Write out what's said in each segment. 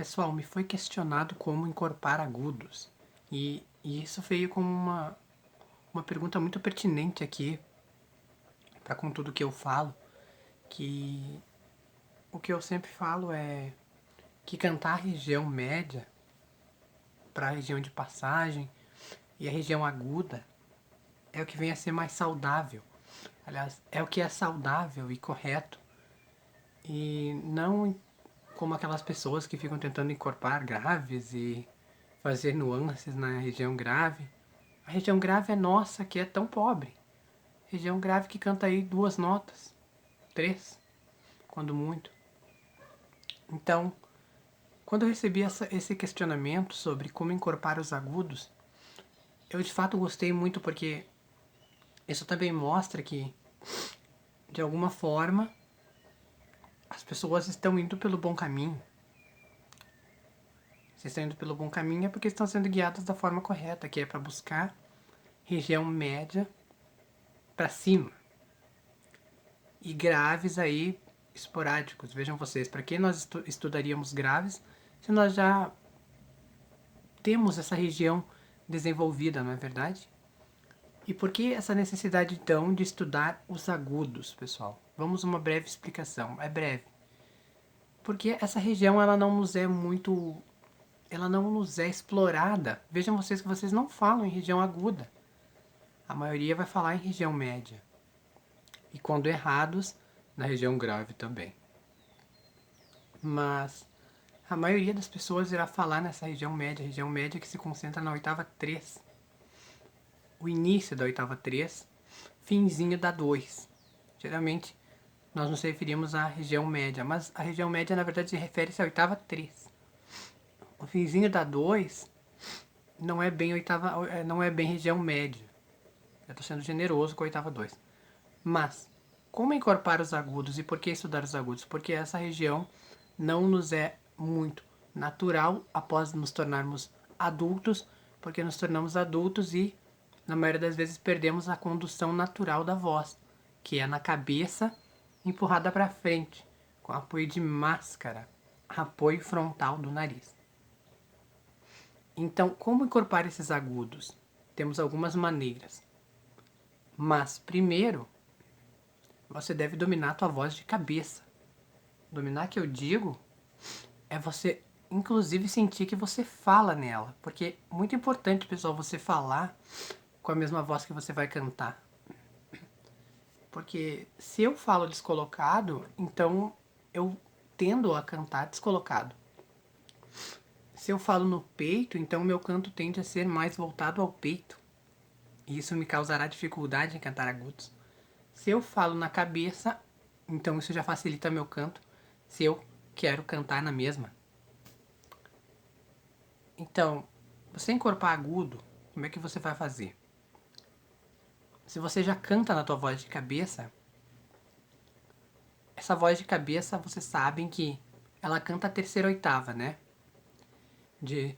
Pessoal, me foi questionado como encorpar agudos. E isso veio como uma pergunta muito pertinente aqui, para com tudo que eu falo, que o que eu sempre falo é que cantar a região média para a região de passagem e a região aguda é o que vem a ser mais saudável. Aliás, é o que é saudável e correto. E não como aquelas pessoas que ficam tentando encorpar graves e fazer nuances na região grave. A região grave é nossa, que é tão pobre. Região grave que canta aí 2 notas, 3, quando muito. Então, quando eu recebi esse questionamento sobre como encorpar os agudos, eu de fato gostei muito porque isso também mostra que, de alguma forma, as pessoas estão indo pelo bom caminho. Se estão indo pelo bom caminho é porque estão sendo guiadas da forma correta, que é para buscar região média para cima. E graves aí esporádicos. Vejam vocês, para que nós estudaríamos graves se nós já temos essa região desenvolvida, não é verdade? E por que essa necessidade então de estudar os agudos, pessoal? Vamos uma breve explicação, é breve. Porque essa região ela não nos é muito, ela não nos é explorada. Vejam vocês que vocês não falam em região aguda. A maioria vai falar em região média. E quando errados, na região grave também. Mas a maioria das pessoas irá falar nessa região média que se concentra na oitava 3. O início da oitava 3, finzinho da 2. Geralmente nós nos referimos à região média, mas a região média na verdade refere-se à oitava 3. O finzinho da 2 não é bem oitava, não é bem região média. Eu estou sendo generoso com a oitava 2. Mas como encorpar os agudos e por que estudar os agudos? Porque essa região não nos é muito natural após nos tornarmos adultos, porque nos tornamos adultos e, na maioria das vezes, perdemos a condução natural da voz, que é na cabeça empurrada para frente, com apoio de máscara, apoio frontal do nariz. Então, como encorpar esses agudos? Temos algumas maneiras. Mas, primeiro, você deve dominar a tua voz de cabeça. Dominar que eu digo é você, inclusive, sentir que você fala nela. Porque é muito importante, pessoal, você falar com a mesma voz que você vai cantar. Porque se eu falo descolocado, então eu tendo a cantar descolocado. Se eu falo no peito, então meu canto tende a ser mais voltado ao peito. E isso me causará dificuldade em cantar agudos. Se eu falo na cabeça, então isso já facilita meu canto, se eu quero cantar na mesma. Então, você encorpar agudo, como é que você vai fazer? Se você já canta na tua voz de cabeça, essa voz de cabeça, vocês sabem que ela canta a terceira oitava, né? De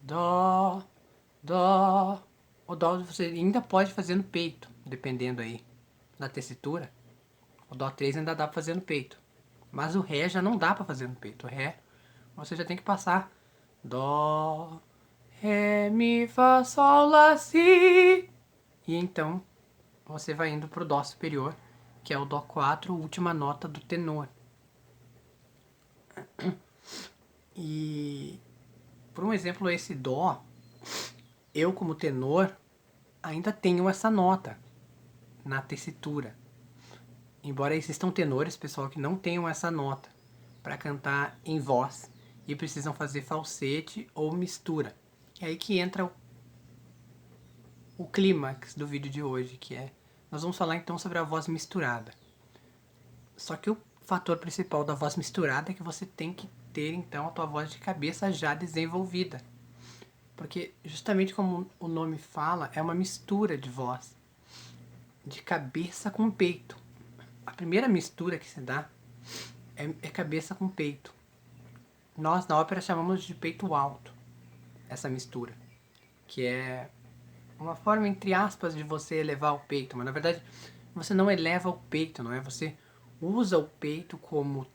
dó, dó. O dó você ainda pode fazer no peito, dependendo aí da tessitura. O dó 3 ainda dá pra fazer no peito. Mas o ré já não dá pra fazer no peito. O ré, você já tem que passar dó, ré, mi, fá, sol, lá, si. E então, você vai indo pro dó superior, que é o dó 4, última nota do tenor. E, por um exemplo, esse dó, eu como tenor, ainda tenho essa nota na tessitura. Embora existam tenores, pessoal, que não tenham essa nota para cantar em voz e precisam fazer falsete ou mistura. É aí que entra o clímax do vídeo de hoje, que é... Nós vamos falar então sobre a voz misturada. Só que o fator principal da voz misturada é que você tem que ter então a tua voz de cabeça já desenvolvida. Porque justamente como o nome fala, é uma mistura de voz. De cabeça com peito. A primeira mistura que se dá é cabeça com peito. Nós na ópera chamamos de peito alto essa mistura, que é uma forma entre aspas de você elevar o peito, mas na verdade você não eleva o peito, não é? Você usa o peito como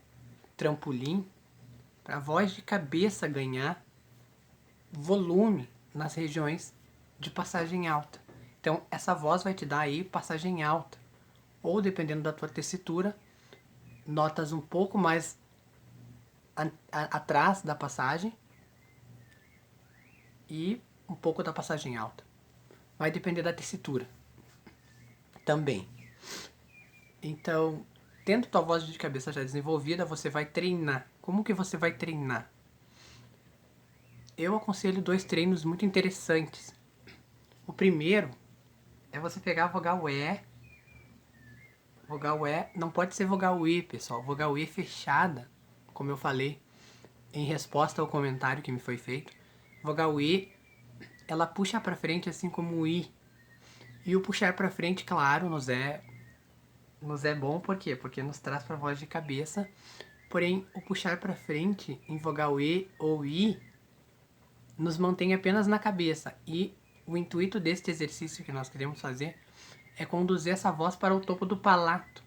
trampolim para a voz de cabeça ganhar volume nas regiões de passagem alta. Então, essa voz vai te dar aí passagem alta, ou dependendo da tua tessitura, notas um pouco mais atrás da passagem e um pouco da passagem alta. Vai depender da tessitura também. Então, tendo tua voz de cabeça já desenvolvida, você vai treinar. Como que você vai treinar? Eu aconselho 2 treinos muito interessantes. O primeiro é você pegar a vogal E. Vogal E não pode ser vogal I, pessoal. Vogal I fechada, como eu falei em resposta ao comentário que me foi feito. Vogal I, ela puxa pra frente assim como o I. E o puxar pra frente, claro, nos é bom, por quê? Porque nos traz pra voz de cabeça. Porém, o puxar pra frente em vogal E ou I nos mantém apenas na cabeça. E o intuito deste exercício que nós queremos fazer é conduzir essa voz para o topo do palato,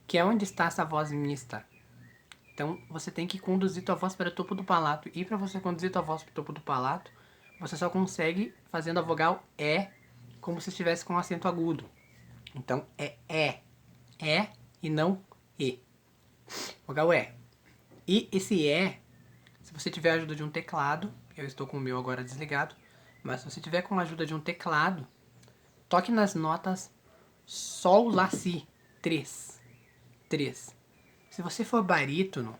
que é onde está essa voz mista. Então, você tem que conduzir tua voz para o topo do palato. E para você conduzir tua voz para o topo do palato, você só consegue fazendo a vogal E como se estivesse com um acento agudo. Então, é E. E e não E. Vogal E. E esse E, se você tiver a ajuda de um teclado, eu estou com o meu agora desligado, mas se você tiver com a ajuda de um teclado, toque nas notas Sol, Lá, Si. 3. 3. Se você for barítono,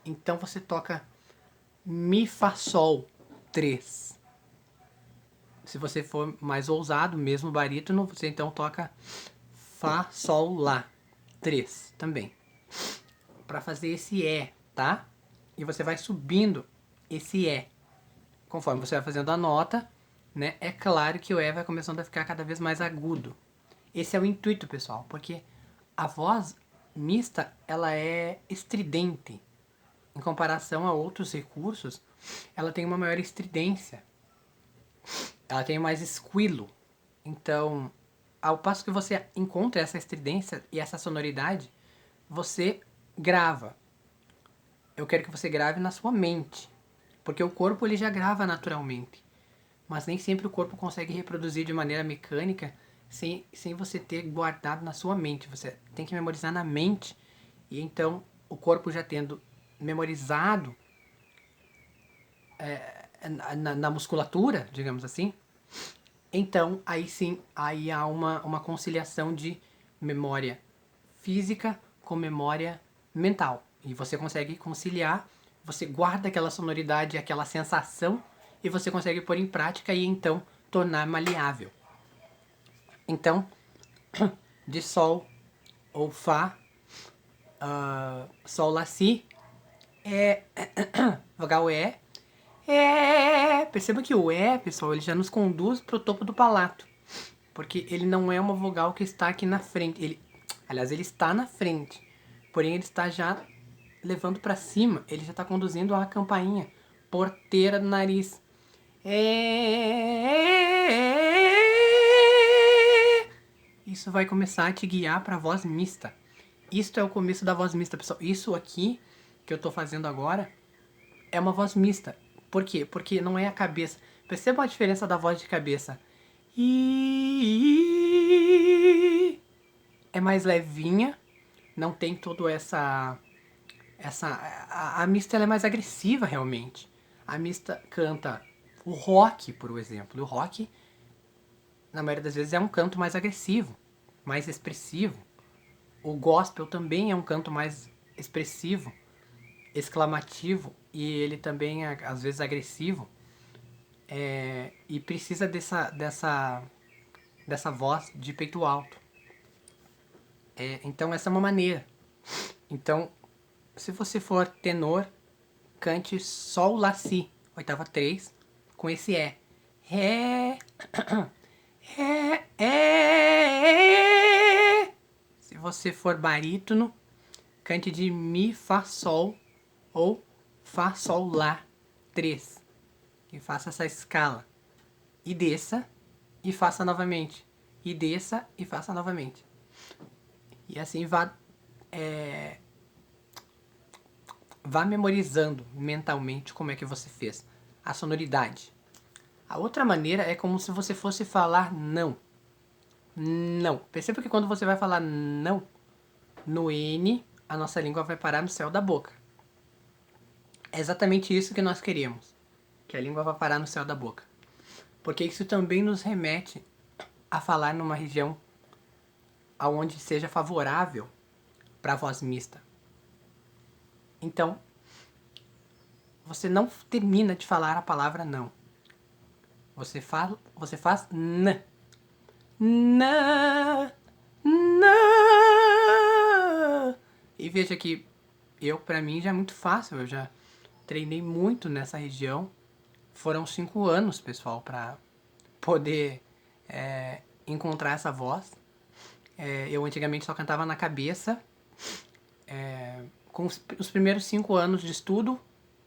então você toca Mi, Fá, Sol. 3. Se você for mais ousado, mesmo barítono, você então toca Fá, Sol, Lá. 3 também. Para fazer esse E, tá? E você vai subindo esse E. Conforme você vai fazendo a nota, né? É claro que o E vai começando a ficar cada vez mais agudo. Esse é o intuito, pessoal, porque a voz mista, ela é estridente. Em comparação a outros recursos, ela tem uma maior estridência. Ela tem mais esquilo. Então, ao passo que você encontra essa estridência e essa sonoridade, você grava. Eu quero que você grave na sua mente. Porque o corpo ele já grava naturalmente. Mas nem sempre o corpo consegue reproduzir de maneira mecânica sem você ter guardado na sua mente. Você tem que memorizar na mente. E então, o corpo já tendo memorizado na musculatura, digamos assim, então aí sim, aí há uma conciliação de memória física com memória mental. E você consegue conciliar, você guarda aquela sonoridade, aquela sensação, e você consegue pôr em prática e então tornar maleável. Então, de Sol ou Fá, Sol, Lá, Si, vogal E. Perceba que o E, pessoal, ele já nos conduz para o topo do palato. Porque ele não é uma vogal que está aqui na frente. Aliás, ele está na frente. Porém, ele está já levando para cima. Ele já está conduzindo a campainha porteira do nariz. Isso vai começar a te guiar para a voz mista. Isto é o começo da voz mista, pessoal. Isso aqui que eu estou fazendo agora é uma voz mista. Por quê? Porque não é a cabeça. Perceba a diferença da voz de cabeça. É mais levinha, não tem todo a mista ela é mais agressiva realmente. A mista canta o rock, por exemplo. O rock, na maioria das vezes, é um canto mais agressivo, mais expressivo. O gospel também é um canto mais expressivo, exclamativo, e ele também é às vezes agressivo. E precisa dessa voz de peito alto. Então essa é uma maneira. Então, se você for tenor, cante Sol, Lá, Si, oitava 3, com esse E. Ré, Se você for barítono, cante de Mi, Fá, Sol ou Fá, Sol, Lá, 3. E faça essa escala. E desça e faça novamente. E desça e faça novamente. E assim vá vá memorizando mentalmente como é que você fez. A sonoridade. A outra maneira é como se você fosse falar não. Não. Perceba que quando você vai falar não, no N, a nossa língua vai parar no céu da boca. É exatamente isso que nós queríamos. Que a língua vai parar no céu da boca. Porque isso também nos remete a falar numa região onde seja favorável para a voz mista. Então, você não termina de falar a palavra não. Você faz n. Na, na. E veja que pra mim já é muito fácil. Eu já treinei muito nessa região. Foram 5 anos, pessoal, para poder encontrar essa voz. Eu antigamente só cantava na cabeça. Com os primeiros 5 anos de estudo,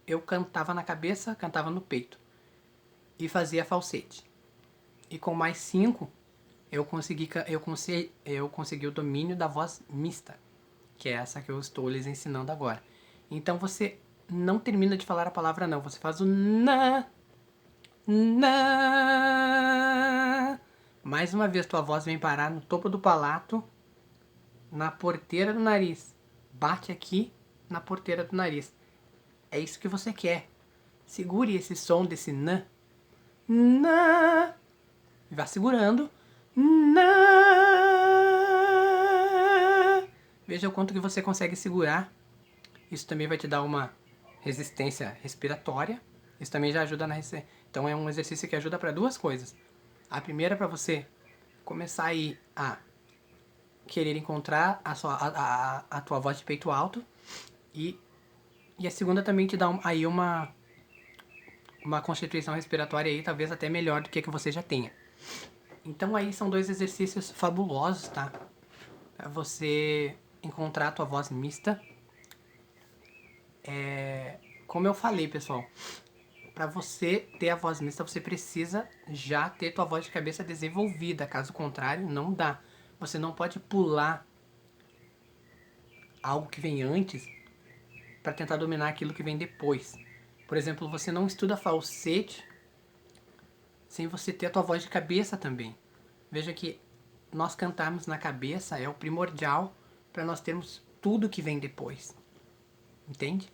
eu cantava na cabeça, cantava no peito. E fazia falsete. E com mais 5, eu consegui o domínio da voz mista, que é essa que eu estou lhes ensinando agora. Então você não termina de falar a palavra não, você faz o na, na. Mais uma vez tua voz vem parar no topo do palato, na porteira do nariz. Bate aqui na porteira do nariz. É isso que você quer. Segure esse som desse na. Na. Vá segurando. Na. Veja o quanto que você consegue segurar. Isso também vai te dar uma resistência respiratória. Isso também já ajuda na resistência. Então é um exercício que ajuda para duas coisas. A primeira é para você começar aí a querer encontrar a tua voz de peito alto. E a segunda também te dá aí uma constituição respiratória aí, talvez até melhor do que você já tenha. Então aí são 2 exercícios fabulosos, tá? Pra você encontrar a tua voz mista. Como eu falei, pessoal, para você ter a voz mista, você precisa já ter tua voz de cabeça desenvolvida. Caso contrário, não dá. Você não pode pular algo que vem antes para tentar dominar aquilo que vem depois. Por exemplo, você não estuda falsete sem você ter a tua voz de cabeça também. Veja que nós cantarmos na cabeça é o primordial para nós termos tudo que vem depois. Entende?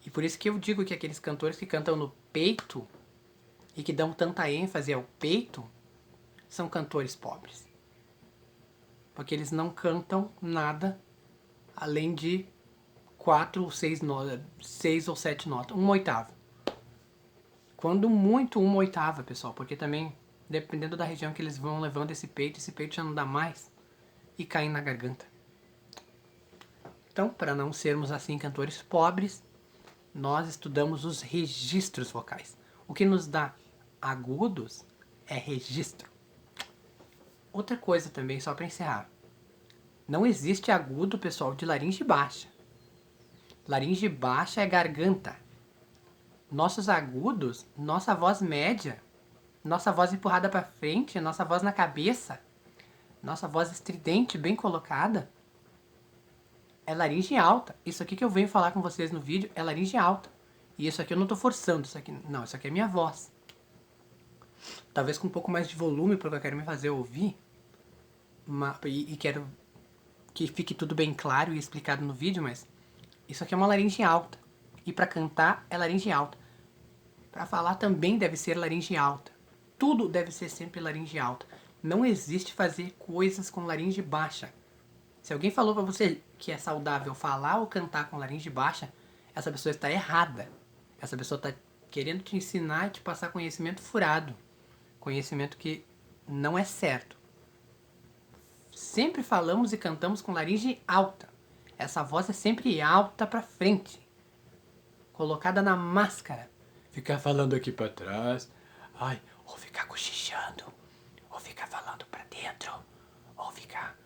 E por isso que eu digo que aqueles cantores que cantam no peito e que dão tanta ênfase ao peito são cantores pobres. Porque eles não cantam nada além de 4 ou 6 notas, 6 ou 7 notas, uma oitava. Quando muito, uma oitava, pessoal, porque também, dependendo da região que eles vão levando esse peito já não dá mais e cai na garganta. Então, para não sermos assim cantores pobres, nós estudamos os registros vocais. O que nos dá agudos é registro. Outra coisa também, só para encerrar. Não existe agudo, pessoal, de laringe baixa. Laringe baixa é garganta. Nossos agudos, nossa voz média, nossa voz empurrada para frente, nossa voz na cabeça, nossa voz estridente, bem colocada, é laringe alta. Isso aqui que eu venho falar com vocês no vídeo é laringe alta. E isso aqui eu não tô forçando, isso aqui é minha voz. Talvez com um pouco mais de volume, porque eu quero me fazer ouvir. E quero que fique tudo bem claro e explicado no vídeo, mas isso aqui é uma laringe alta. E para cantar é laringe alta. Para falar também deve ser laringe alta. Tudo deve ser sempre laringe alta. Não existe fazer coisas com laringe baixa. Se alguém falou para você que é saudável falar ou cantar com laringe baixa, essa pessoa está errada. Essa pessoa está querendo te ensinar e te passar conhecimento furado. Conhecimento que não é certo. Sempre falamos e cantamos com laringe alta. Essa voz é sempre alta para frente. Colocada na máscara. Ficar falando aqui para trás. Ai, ou ficar cochichando. Ou ficar falando para dentro. Ou ficar...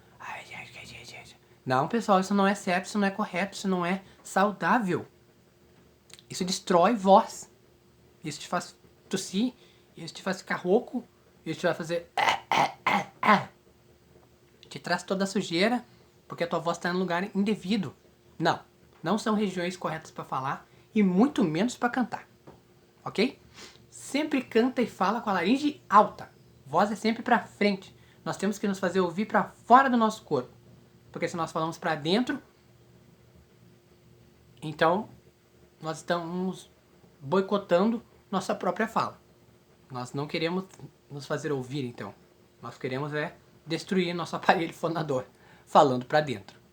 Não, pessoal, isso não é certo, isso não é correto, isso não é saudável. Isso destrói voz. Isso te faz tossir, isso te faz ficar rouco, isso te vai fazer... Te traz toda a sujeira, porque a tua voz está em um lugar indevido. Não. não são regiões corretas para falar e muito menos para cantar, ok? Sempre canta e fala com a laringe alta. Voz é sempre para frente. Nós temos que nos fazer ouvir para fora do nosso corpo, porque se nós falamos para dentro, então nós estamos boicotando nossa própria fala. Nós não queremos nos fazer ouvir, então. Nós queremos destruir nosso aparelho fonador, falando para dentro.